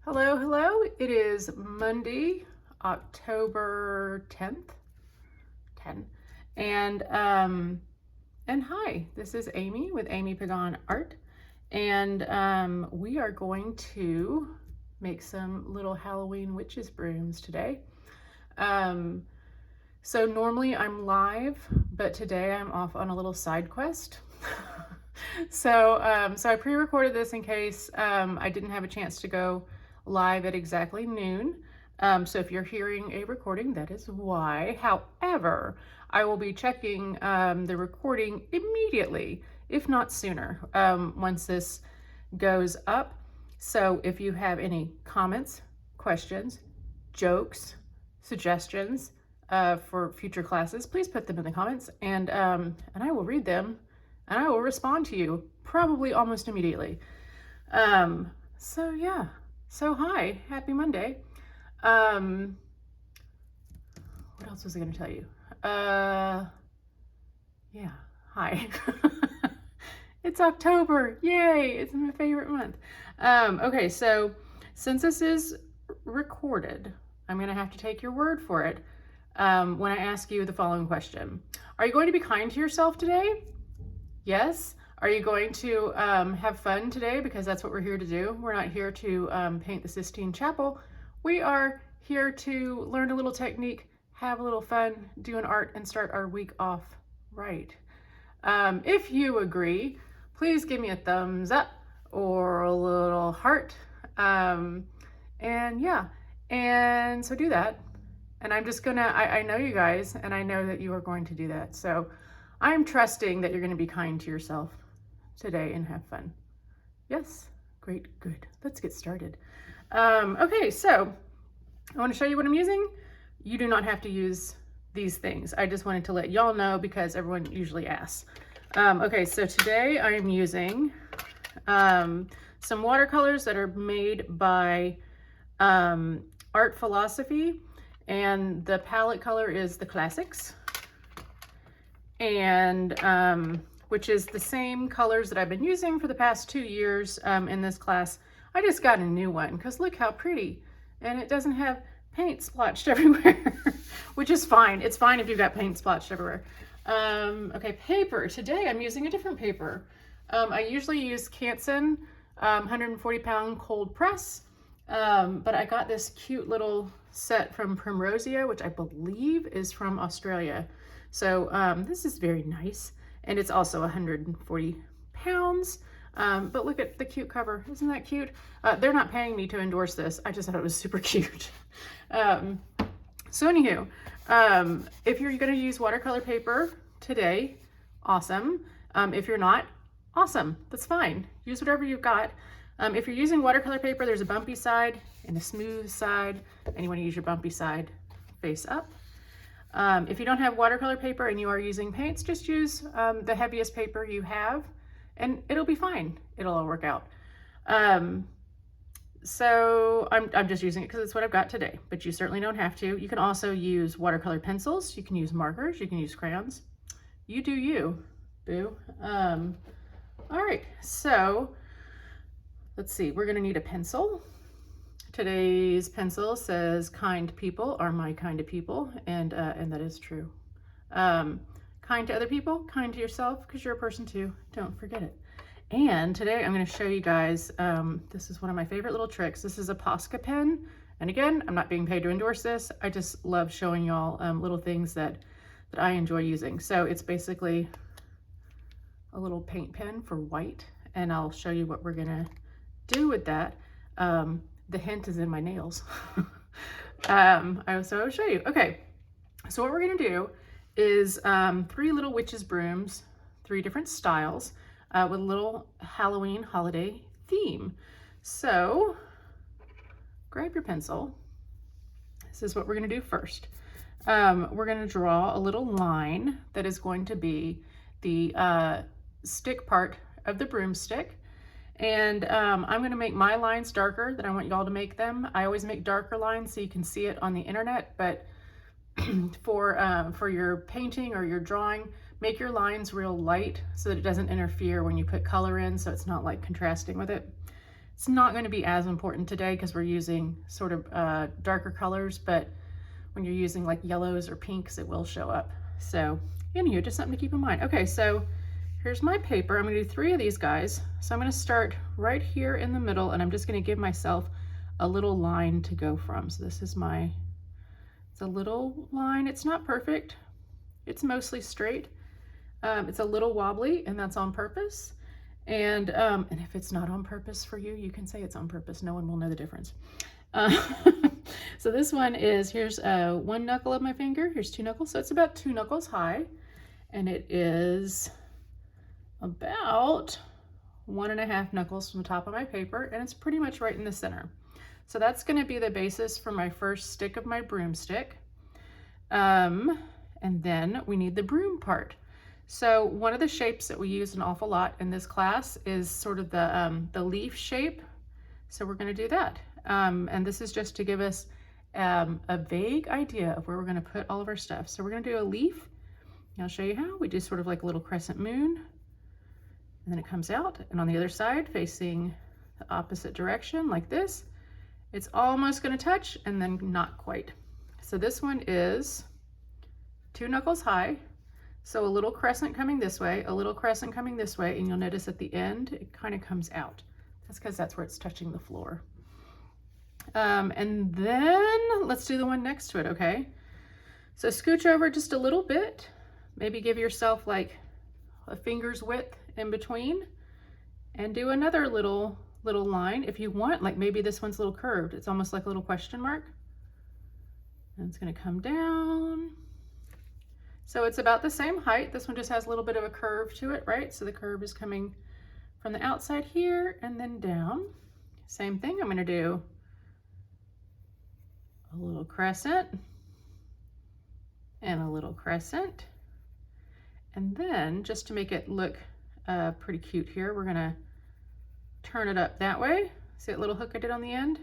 Hello, hello. It is Monday, October 10th, 10. And hi, this is Amy with Amy Pagan Art. And we are going to make some little Halloween witches brooms today. So normally I'm live, but today I'm off on a little side quest. So I pre-recorded this in case I didn't have a chance to go live at exactly noon. So if you're hearing a recording, that is why. However, I will be checking the recording immediately, if not sooner, once this goes up. So if you have any comments, questions, jokes, suggestions for future classes, please put them in the comments, and I will read them and I will respond to you probably almost immediately. So yeah. So hi, happy Monday. What else was I going to tell you? Yeah, hi. It's October, yay, it's my favorite month. Okay, so since this is recorded, I'm going to have to take your word for it when I ask you the following question. Are you going to be kind to yourself today? Yes. Are you going to have fun today? Because that's what we're here to do. We're not here to paint the Sistine Chapel. We are here to learn a little technique, have a little fun, do an art, and start our week off right. If you agree, please give me a thumbs up or a little heart. And yeah, and so do that. And I'm just gonna, I know you guys, and I know that you are going to do that. So I'm trusting that you're going to be kind to yourself today and have fun. Yes, great, good. Let's get started. Okay, so I want to show you what I'm using. You do not have to use these things. I just wanted to let y'all know because everyone usually asks. Okay, so today I'm using some watercolors that are made by Art Philosophy, and the palette color is the Classics. And which is the same colors that I've been using for the past 2 years in this class. I just got a new one because look how pretty, and it doesn't have paint splotched everywhere, which is fine. It's fine if you've got paint splotched everywhere. Okay, paper. Today I'm using a different paper. I usually use Canson 140-pound cold press, but I got this cute little set from Primrosia, which I believe is from Australia. So this is very nice, and it's also 140 pounds, but look at the cute cover. Isn't that cute? They're not paying me to endorse this. I just thought it was super cute. So anywho, if you're gonna use watercolor paper today, awesome. If you're not, awesome, that's fine. Use whatever you've got. If you're using watercolor paper, there's a bumpy side and a smooth side, and you wanna use your bumpy side face up. If you don't have watercolor paper and you are using paints, just use the heaviest paper you have and it'll be fine. It'll all work out. So I'm just using it because it's what I've got today, but you certainly don't have to. You can also use watercolor pencils. You can use markers. You can use crayons. You do you, boo. All right, so let's see. We're going to need a pencil. Today's pencil says kind people are my kind of people, and that is true. Kind to other people, kind to yourself, because you're a person too. Don't forget it. And today I'm going to show you guys, this is one of my favorite little tricks. This is a Posca pen. And again, I'm not being paid to endorse this. I just love showing y'all little things that I enjoy using. So it's basically a little paint pen for white, and I'll show you what we're going to do with that. The hint is in my nails. So I'll show you. Okay, so what we're gonna do is 3 little witches brooms, 3 different styles with a little Halloween holiday theme. So grab your pencil. This is what we're gonna do first. We're gonna draw a little line that is going to be the stick part of the broomstick. And I'm going to make my lines darker than I want y'all to make them. I always make darker lines so you can see it on the internet, but for your painting or your drawing, make your lines real light so that it doesn't interfere when you put color in, so it's not like contrasting with it. It's not going to be as important today because we're using sort of darker colors, but when you're using like yellows or pinks, it will show up. So anyway, just something to keep in mind. Okay, so here's my paper. I'm going to do 3 of these guys. So I'm going to start right here in the middle, and I'm just going to give myself a little line to go from. So this is it's a little line. It's not perfect. It's mostly straight. It's a little wobbly, and that's on purpose. And if it's not on purpose for you, you can say it's on purpose. No one will know the difference. So this one is, here's 1 knuckle of my finger. Here's 2 knuckles. So it's about 2 knuckles high. And it is about 1.5 knuckles from the top of my paper. And it's pretty much right in the center. So that's going to be the basis for my first stick of my broomstick. And then we need the broom part. So one of the shapes that we use an awful lot in this class is sort of the leaf shape. So we're going to do that. And this is just to give us a vague idea of where we're going to put all of our stuff. So we're going to do a leaf. I'll show you how. We do sort of like a little crescent moon. And then it comes out. And on the other side, facing the opposite direction like this, it's almost going to touch and then not quite. So this one is 2 knuckles high. So a little crescent coming this way, a little crescent coming this way, and you'll notice at the end, it kind of comes out. That's because that's where it's touching the floor. And then let's do the one next to it, okay? So scooch over just a little bit, maybe give yourself like a finger's width in between, and do another little line if you want. Like maybe this one's a little curved. It's almost like a little question mark. And it's going to come down. So it's about the same height. This one just has a little bit of a curve to it, right? So the curve is coming from the outside here and then down. Same thing, I'm going to do a little crescent and a little crescent. And then just to make it look pretty cute here, we're going to turn it up that way. See that little hook I did on the end?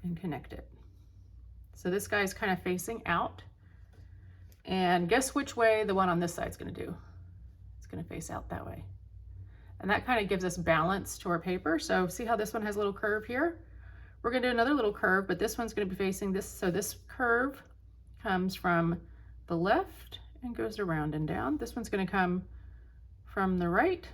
And connect it. So this guy's kind of facing out. And guess which way the one on this side is going to do? It's going to face out that way. And that kind of gives us balance to our paper. So see how this one has a little curve here? We're going to do another little curve, but this one's going to be facing this. So this curve comes from the left and goes around and down. This one's going to come from the right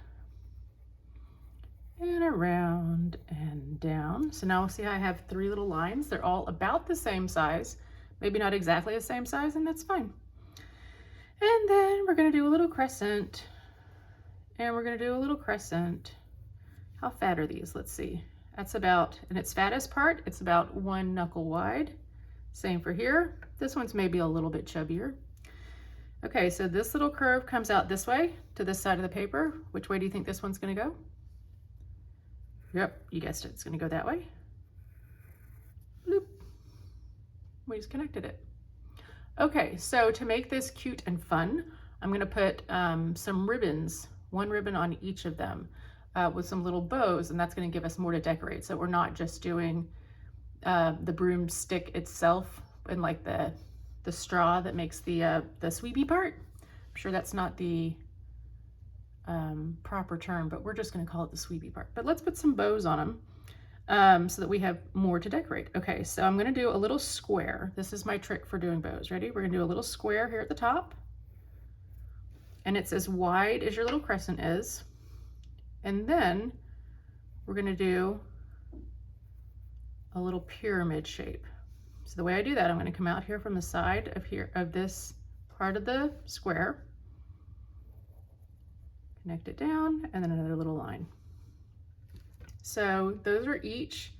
and around and down. So now see how I have 3 little lines? They're all about the same size, maybe not exactly the same size, and that's fine. And then we're going to do a little crescent, and we're going to do a little crescent. How fat are these? Let's see. That's about, in its fattest part, it's about 1 knuckle wide. Same for here. This one's maybe a little bit chubbier. Okay, so this little curve comes out this way to this side of the paper. Which way do you think this one's going to go? Yep, you guessed it. It's going to go that way. Bloop. We just connected it. Okay, so to make this cute and fun, I'm going to put some ribbons, 1 ribbon on each of them with some little bows, and that's going to give us more to decorate. So we're not just doing the broomstick itself and like the straw that makes the sweepy part. I'm sure that's not the proper term, but we're just going to call it the sweepy part. But let's put some bows on them. So that we have more to decorate. Okay, so I'm going to do a little square. This is my trick for doing bows. Ready? We're going to do a little square here at the top. And it's as wide as your little crescent is. And then we're going to do a little pyramid shape. So the way I do that, I'm going to come out here from the side of this part of the square, connect it down, and then another little line. So those are each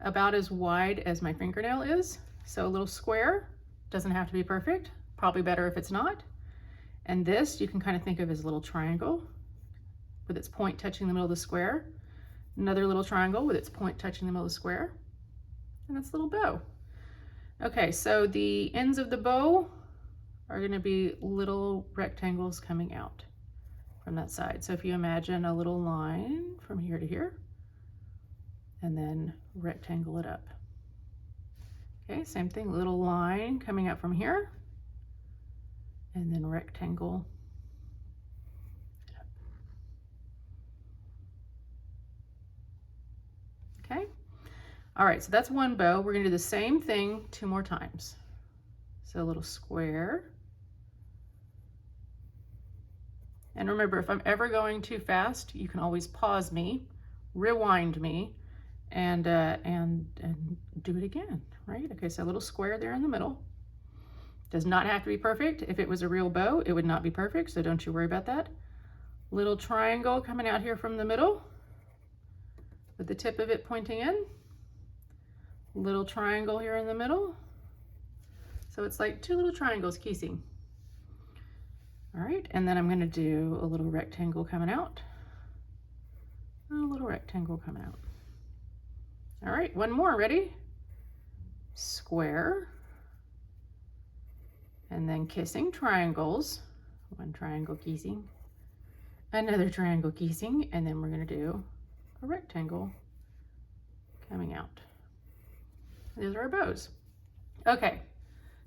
about as wide as my fingernail is. So a little square, doesn't have to be perfect, probably better if it's not. And this you can kind of think of as a little triangle with its point touching the middle of the square. Another little triangle with its point touching the middle of the square. And that's a little bow. Okay, so the ends of the bow are going to be little rectangles coming out from that side. So if you imagine a little line from here to here, and then rectangle it up. Okay, same thing, little line coming up from here, and then rectangle it up. Okay. All right, so that's one bow. We're gonna do the same thing 2 more times. So a little square. And remember, if I'm ever going too fast, you can always pause me, rewind me, and do it again, right? Okay, so a little square there in the middle. Does not have to be perfect. If it was a real bow, it would not be perfect, so don't you worry about that. Little triangle coming out here from the middle with the tip of it pointing in. Little triangle here in the middle. So it's like 2 little triangles kissing. All right, and then I'm gonna do a little rectangle coming out. A little rectangle coming out. All right, one more, ready? Square. And then kissing triangles. One triangle kissing. Another triangle kissing, and then we're gonna do a rectangle coming out. These are our bows. Okay,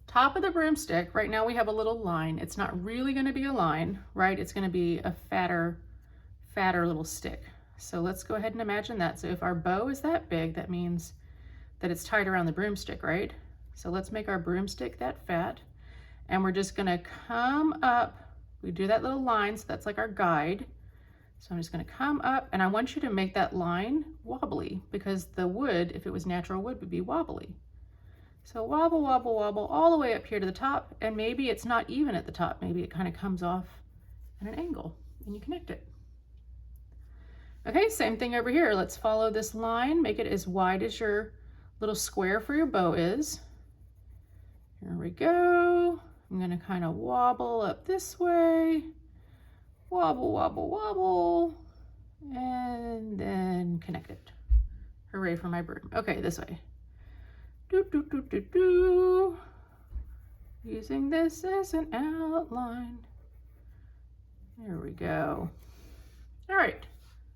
top of the broomstick, right now we have a little line. It's not really gonna be a line, right? It's gonna be a fatter little stick. So let's go ahead and imagine that. So if our bow is that big, that means that it's tied around the broomstick, right? So let's make our broomstick that fat. And we're just gonna come up. We do that little line, so that's like our guide. So I'm just gonna come up, and I want you to make that line wobbly, because the wood, if it was natural wood, would be wobbly. So wobble, wobble, wobble, all the way up here to the top, and maybe it's not even at the top. Maybe it kind of comes off at an angle, and you connect it. Okay, same thing over here. Let's follow this line, make it as wide as your little square for your bow is. Here we go. I'm gonna kind of wobble up this way, wobble, wobble, wobble, and then connect it. Hooray for my broom. Okay, this way. Do, do, do, do, do. Using this as an outline. There we go. All right,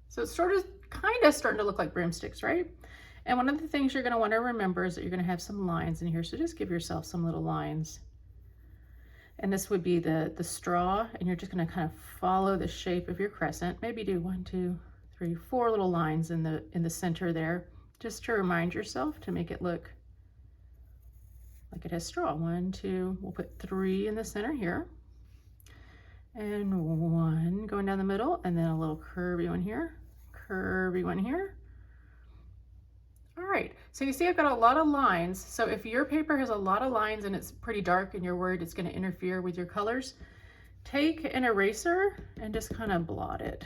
so it's kind of starting to look like broomsticks, right? And one of the things you're gonna wanna remember is that you're gonna have some lines in here, so just give yourself some little lines. And this would be the straw, and you're just gonna kind of follow the shape of your crescent. Maybe do 1, 2, 3, 4 little lines in the center there, just to remind yourself to make it look like it has straw. 1, 2, we'll put 3 in the center here. And 1 going down the middle, and then a little curvy one here, curvy one here. All right, so you see I've got a lot of lines. So if your paper has a lot of lines and it's pretty dark and you're worried it's gonna interfere with your colors, take an eraser and just kind of blot it.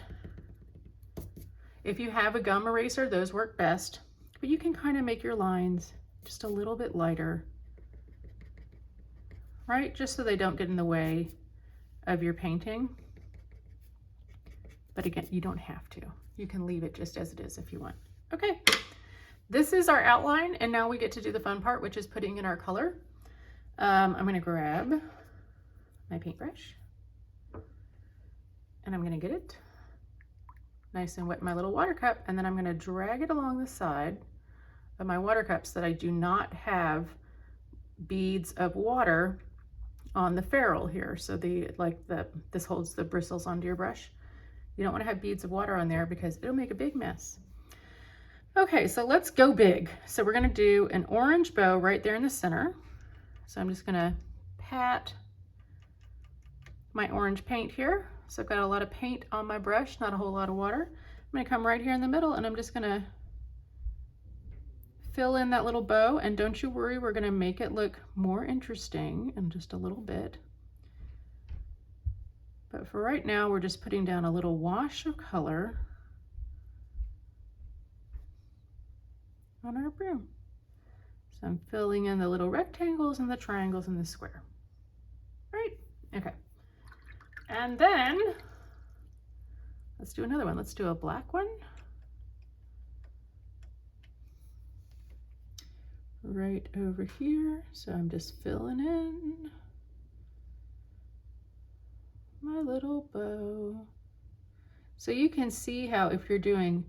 If you have a gum eraser, those work best, but you can kind of make your lines just a little bit lighter, right? Just so they don't get in the way of your painting. But again, you don't have to. You can leave it just as it is if you want. Okay. This is our outline, and now we get to do the fun part, which is putting in our color. I'm going to grab my paintbrush, and I'm going to get it nice and wet in my little water cup, and then I'm going to drag it along the side of my water cup so that I do not have beads of water on the ferrule here. So this holds the bristles onto your brush. You don't want to have beads of water on there because it'll make a big mess. Okay, so let's go big. So we're gonna do an orange bow right there in the center. So I'm just gonna pat my orange paint here. So I've got a lot of paint on my brush, not a whole lot of water. I'm gonna come right here in the middle, and I'm just gonna fill in that little bow. And don't you worry, we're gonna make it look more interesting in just a little bit. But for right now, we're just putting down a little wash of color on our broom. So I'm filling in the little rectangles and the triangles and the square. Right? Okay. And then let's do another one. Let's do a black one. Right over here. So I'm just filling in my little bow. So you can see how if you're doing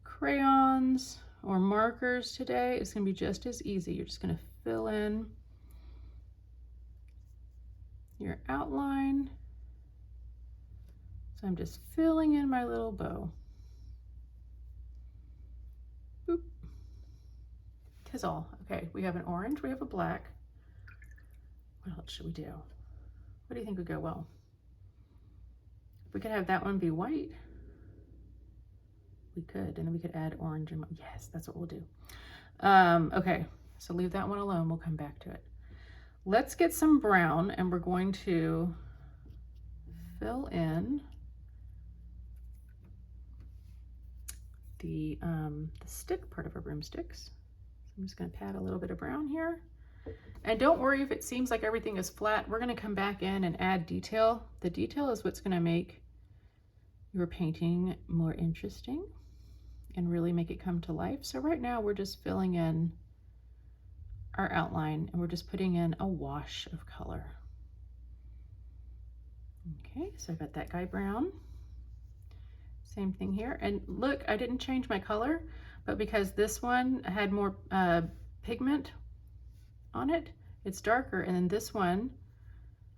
crayons or markers today, it's going to be just as easy. You're just going to fill in your outline. So I'm just filling in my little bow. Boop. is all. Okay, we have an orange, we have a black. What else should we do? What do you think would go well? We could have that one be white. We could, and then we could add orange and yes, that's what we'll do. Okay, so leave that one alone. We'll come back to it. Let's get some brown, and we're going to fill in the stick part of our broomsticks. So I'm just going to pat a little bit of brown here. And don't worry if it seems like everything is flat. We're going to come back in and add detail. The detail is what's going to make your painting more interesting and really make it come to life. So right now we're just filling in our outline, and we're just putting in a wash of color. Okay, so I got that guy brown. Same thing here. And look, I didn't change my color, but because this one had more pigment on it, it's darker. And then this one,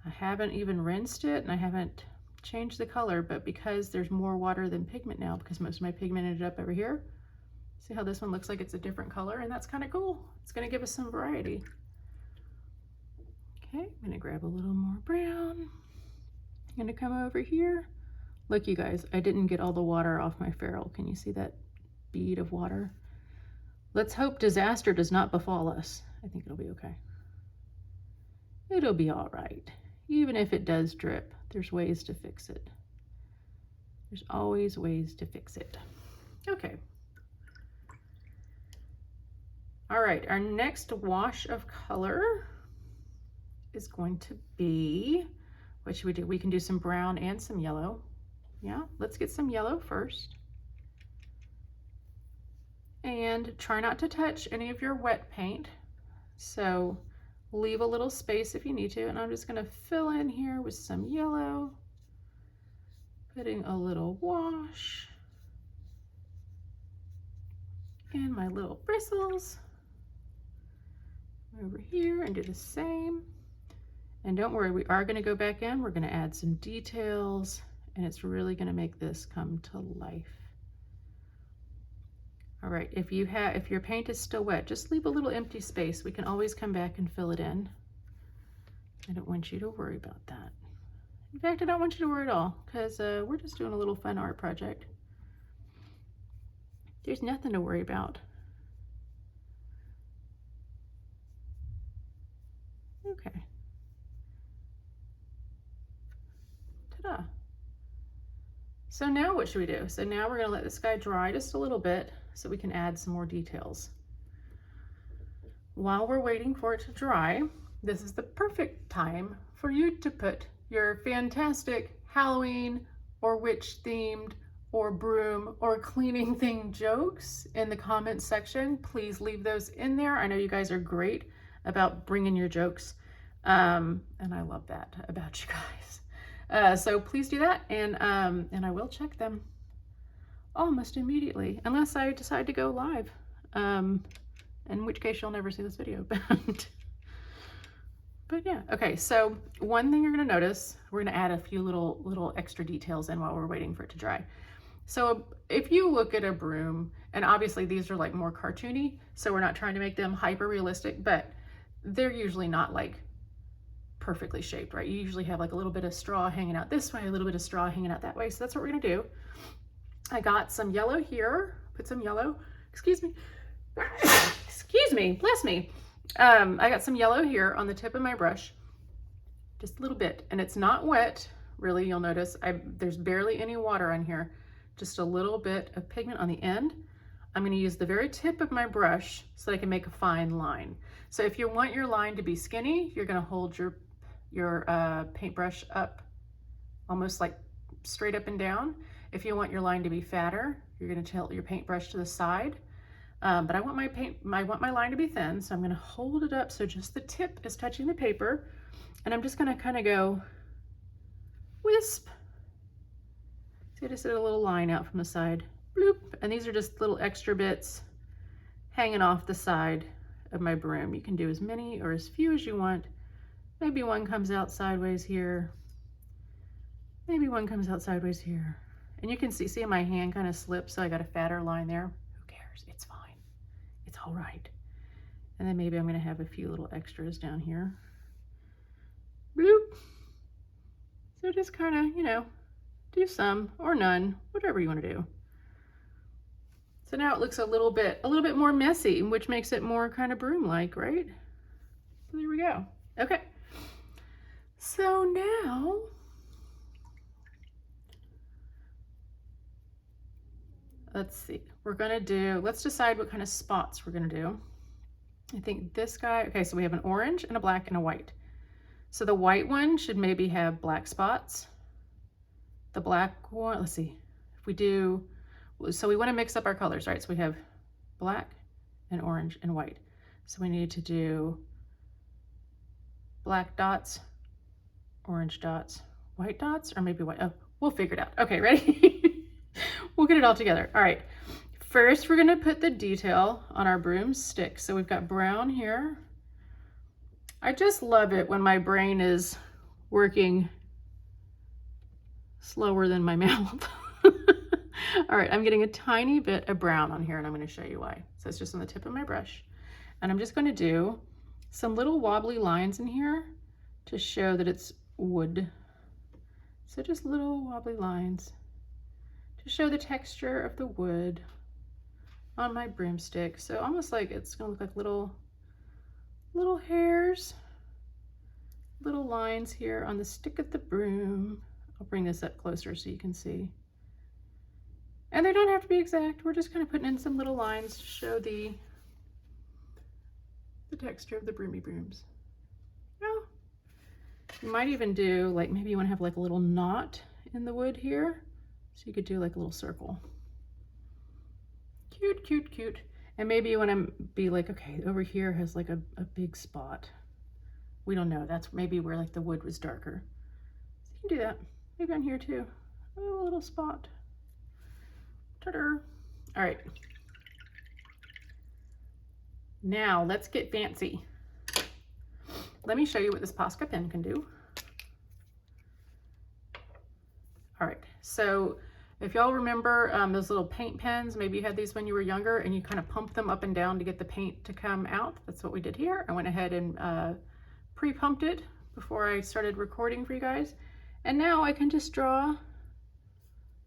I haven't even rinsed it and I haven't changed the color, but because there's more water than pigment now, because most of my pigment ended up over here, see how this one looks like it's a different color, and that's kind of cool. It's going to give us some variety. Okay, I'm going to grab a little more brown. I'm going to come over here. Look, you guys, I didn't get all the water off my ferrule. Can you see that bead of water? Let's hope disaster does not befall us. I think it'll be okay. It'll be all right. Even if it does drip, there's ways to fix it. There's always ways to fix it. Okay. All right, our next wash of color is going to be, what should we do? We can do some brown and some yellow. Yeah, let's get some yellow first. And try not to touch any of your wet paint. So leave a little space if you need to. And I'm just gonna fill in here with some yellow, putting a little wash and my little bristles over here and do the same. And don't worry, we are gonna go back in, we're gonna add some details, and it's really gonna make this come to life. All right, if your paint is still wet, just leave a little empty space. We can always come back and fill it in. I don't want you to worry about that. In fact, I don't want you to worry at all, because we're just doing a little fun art project. There's nothing to worry about. Okay. Ta-da. So now what should we do? So now we're gonna let this guy dry just a little bit so we can add some more details. While we're waiting for it to dry, this is the perfect time for you to put your fantastic Halloween or witch themed or broom or cleaning thing jokes in the comments section. Please leave those in there. I know you guys are great about bringing your jokes, and I love that about you guys. So please do that, and I will check them almost immediately, unless I decide to go live, in which case you'll never see this video. But yeah, okay, so one thing you're gonna notice, we're gonna add a few little extra details in while we're waiting for it to dry. So if you look at a broom, and obviously these are like more cartoony, so we're not trying to make them hyper realistic, but they're usually not like perfectly shaped, right? You usually have like a little bit of straw hanging out this way, a little bit of straw hanging out that way. So that's what we're gonna do. I got some yellow here, put some yellow, excuse me, excuse me, bless me. I got some yellow here on the tip of my brush, just a little bit, and it's not wet, really. You'll notice there's barely any water on here, just a little bit of pigment on the end. I'm gonna use the very tip of my brush so that I can make a fine line. So if you want your line to be skinny, you're gonna hold your paintbrush up, almost like straight up and down. If you want your line to be fatter, you're gonna tilt your paintbrush to the side. But I want my line to be thin, so I'm gonna hold it up so just the tip is touching the paper, and I'm just gonna kind of go wisp. See, I just did a little line out from the side, bloop, and these are just little extra bits hanging off the side of my broom. You can do as many or as few as you want. Maybe one comes out sideways here. Maybe one comes out sideways here. And you can see my hand kind of slipped, so I got a fatter line there. Who cares? It's fine. It's all right. And then maybe I'm gonna have a few little extras down here. Bloop. So just kind of, you know, do some or none, whatever you want to do. So now it looks a little bit more messy, which makes it more kind of broom-like, right? So there we go. Okay. So now let's see. Let's decide what kind of spots we're gonna do. I think this guy, okay, so we have an orange and a black and a white. So the white one should maybe have black spots. The black one, let's see, if we do, so we want to mix up our colors, right? So we have black and orange and white. So we need to do black dots, orange dots, white dots, or maybe white. Oh, we'll figure it out. Okay, ready? We'll get it all together. All right. First, we're going to put the detail on our broomstick. So we've got brown here. I just love it when my brain is working slower than my mouth. All right, I'm getting a tiny bit of brown on here, and I'm going to show you why. So it's just on the tip of my brush. And I'm just going to do some little wobbly lines in here to show that it's wood. So just little wobbly lines to show the texture of the wood on my broomstick. So almost like it's going to look like little hairs, little lines here on the stick of the broom. I'll bring this up closer so you can see. And they don't have to be exact. We're just kind of putting in some little lines to show the texture of the broomy brooms. Now, you might even do, like, maybe you want to have like a little knot in the wood here. So you could do like a little circle. Cute, cute, cute. And maybe you want to be like, okay, over here has like a big spot. We don't know. That's maybe where like the wood was darker. So you can do that. Maybe on here too. Oh, a little spot. Ta-da. All right. Now let's get fancy. Let me show you what this Posca pen can do. All right. So if y'all remember those little paint pens, maybe you had these when you were younger and you kind of pump them up and down to get the paint to come out. That's what we did here. I went ahead and pre-pumped it before I started recording for you guys. And now I can just draw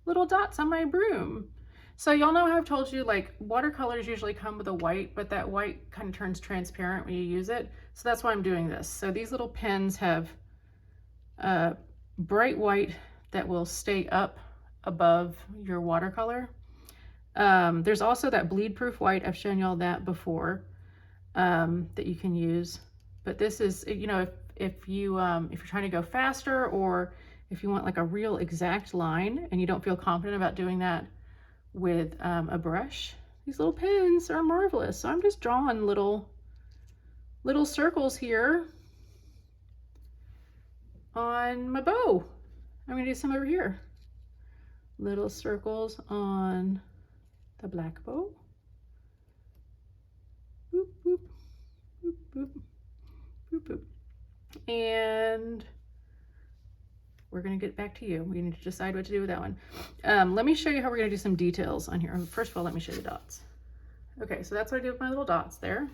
little dots on my broom. So y'all know how I've told you, like, watercolors usually come with a white, but that white kind of turns transparent when you use it. So that's why I'm doing this. So these little pens have bright white that will stay up above your watercolor. There's also that bleed proof white. I've shown y'all that before, that you can use. But this is, you know, if you're trying to go faster, or if you want like a real exact line and you don't feel confident about doing that with a brush, these little pens are marvelous. So I'm just drawing little circles here on my bow. I'm gonna do some over here. Little circles on the black bow. Boop, boop, boop, boop, boop, boop. And we're gonna get back to you. We need to decide what to do with that one. Let me show you how we're gonna do some details on here. First of all, let me show you the dots. Okay, so that's what I did with my little dots there.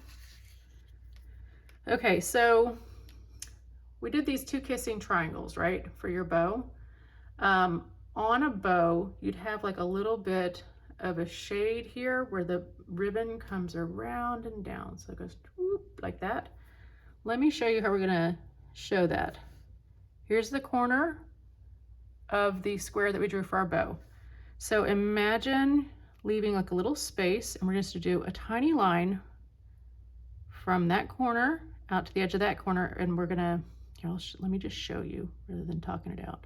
Okay, so we did these two kissing triangles, right, for your bow. On a bow, you'd have like a little bit of a shade here where the ribbon comes around and down. So it goes whoop, like that. Let me show you how we're gonna show that. Here's the corner of the square that we drew for our bow. So imagine leaving like a little space, and we're just to do a tiny line from that corner out to the edge of that corner, and we're gonna, here, let me just show you rather than talking it out.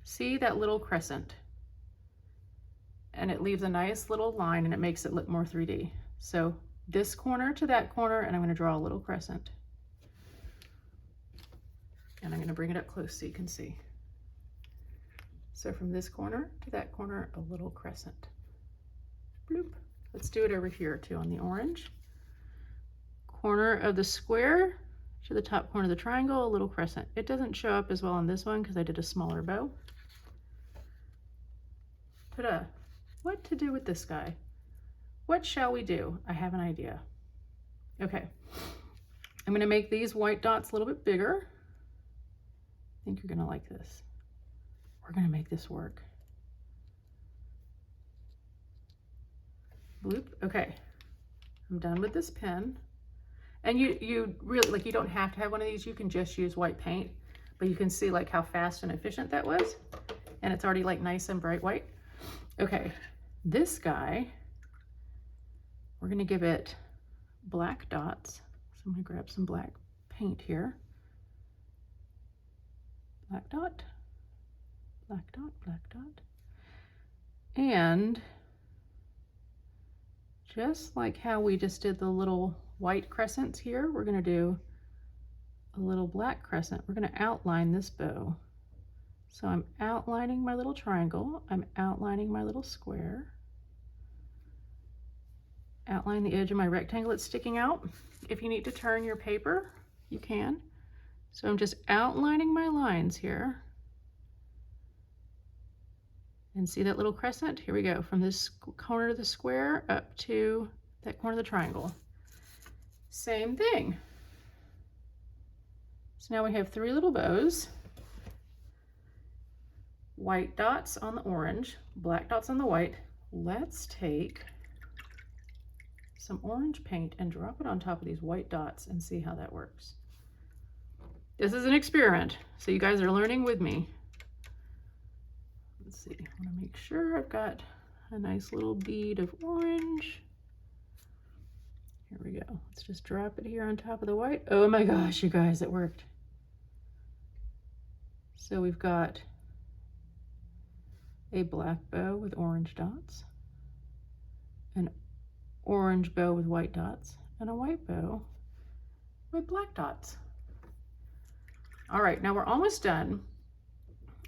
See that little crescent? And it leaves a nice little line and it makes it look more 3D. So this corner to that corner, and I'm gonna draw a little crescent. And I'm gonna bring it up close so you can see. So from this corner to that corner, a little crescent. Bloop. Let's do it over here too on the orange. Corner of the square to the top corner of the triangle, a little crescent. It doesn't show up as well on this one because I did a smaller bow. Ta-da. What to do with this guy? What shall we do? I have an idea. Okay, I'm gonna make these white dots a little bit bigger. I think you're gonna like this. We're gonna make this work. Bloop, okay. I'm done with this pen. And you really, like, you don't have to have one of these. You can just use white paint, but you can see like how fast and efficient that was. And it's already like nice and bright white. Okay, this guy, we're gonna give it black dots. So I'm gonna grab some black paint here. Black dot, black dot, black dot. And just like how we just did the little white crescents here, we're gonna do a little black crescent. We're gonna outline this bow. So I'm outlining my little triangle, I'm outlining my little square, outline the edge of my rectangle that's sticking out. If you need to turn your paper, you can. So I'm just outlining my lines here. And see that little crescent? Here we go, from this corner of the square up to that corner of the triangle. Same thing. So now we have 3 little bows. White dots on the orange, black dots on the white. Let's take some orange paint and drop it on top of these white dots and see how that works. This is an experiment, so you guys are learning with me. Let's see, I want to make sure I've got a nice little bead of orange. Here we go. Let's just drop it here on top of the white. Oh my gosh, you guys, it worked. So we've got a black bow with orange dots, an orange bow with white dots, and a white bow with black dots. All right, now we're almost done,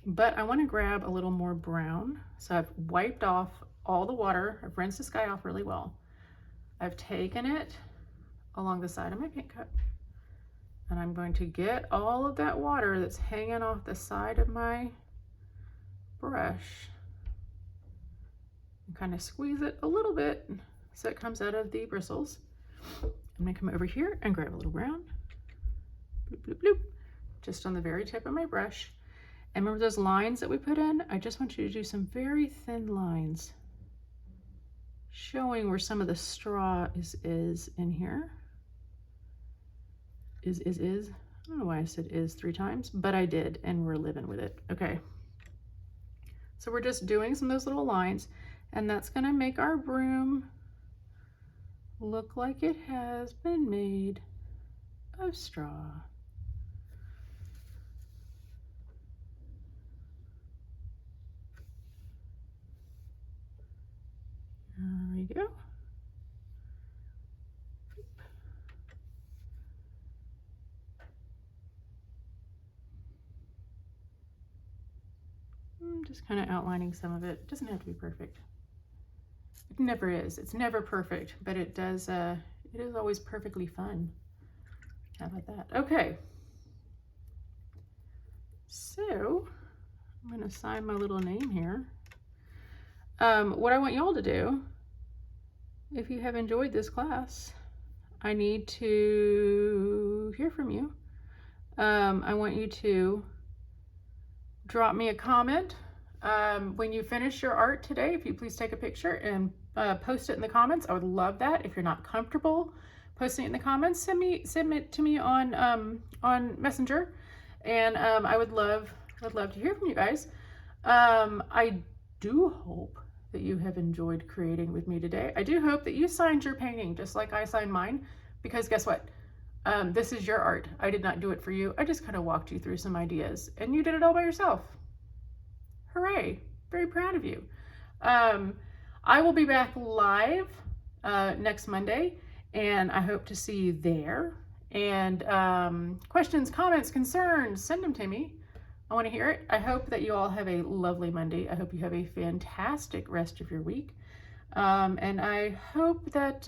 but I want to grab a little more brown. So I've wiped off all the water. I've rinsed this guy off really well. I've taken it along the side of my paint cup, and I'm going to get all of that water that's hanging off the side of my brush and kind of squeeze it a little bit so it comes out of the bristles. I'm gonna come over here and grab a little brown, bloop, bloop, bloop, just on the very tip of my brush. And remember those lines that we put in? I just want you to do some very thin lines showing where some of the straw is in here. Is. I don't know why I said is 3 times, but I did, and we're living with it. Okay. So we're just doing some of those little lines, and that's gonna make our broom look like it has been made of straw. There we go. I'm just kind of outlining some of it. It doesn't have to be perfect. It never is. It's never perfect, but it does. It is always perfectly fun. How about that? Okay. So I'm going to sign my little name here. What I want y'all to do, if you have enjoyed this class, I need to hear from you. I want you to drop me a comment when you finish your art today. If you please take a picture and post it in the comments. I would love that. If you're not comfortable posting it in the comments, send it to me on Messenger, and I would love to hear from you guys. I do hope that you have enjoyed creating with me today. I do hope that you signed your painting just like I signed mine, because guess what? This is your art. I did not do it for you. I just kind of walked you through some ideas, and you did it all by yourself. Hooray. Very proud of you. I will be back live next Monday, and I hope to see you there. And questions, comments, concerns, send them to me. I want to hear it. I hope that you all have a lovely Monday. I hope you have a fantastic rest of your week. And I hope that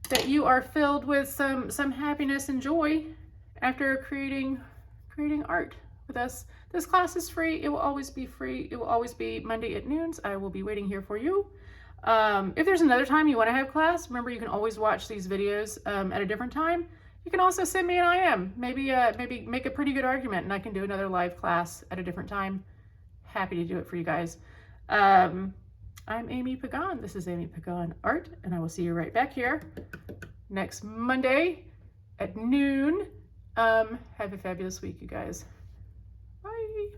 that you are filled with some happiness and joy after creating art with us. This class is free. It will always be free. It will always be Monday at noons. I will be waiting here for you. If there's another time you want to have class, remember you can always watch these videos at a different time. You can also send me an IM. Maybe make a pretty good argument and I can do another live class at a different time. Happy to do it for you guys. I'm Amy Pagan. This is Amy Pagan Art, and I will see you right back here next Monday at noon. Have a fabulous week, you guys. Bye.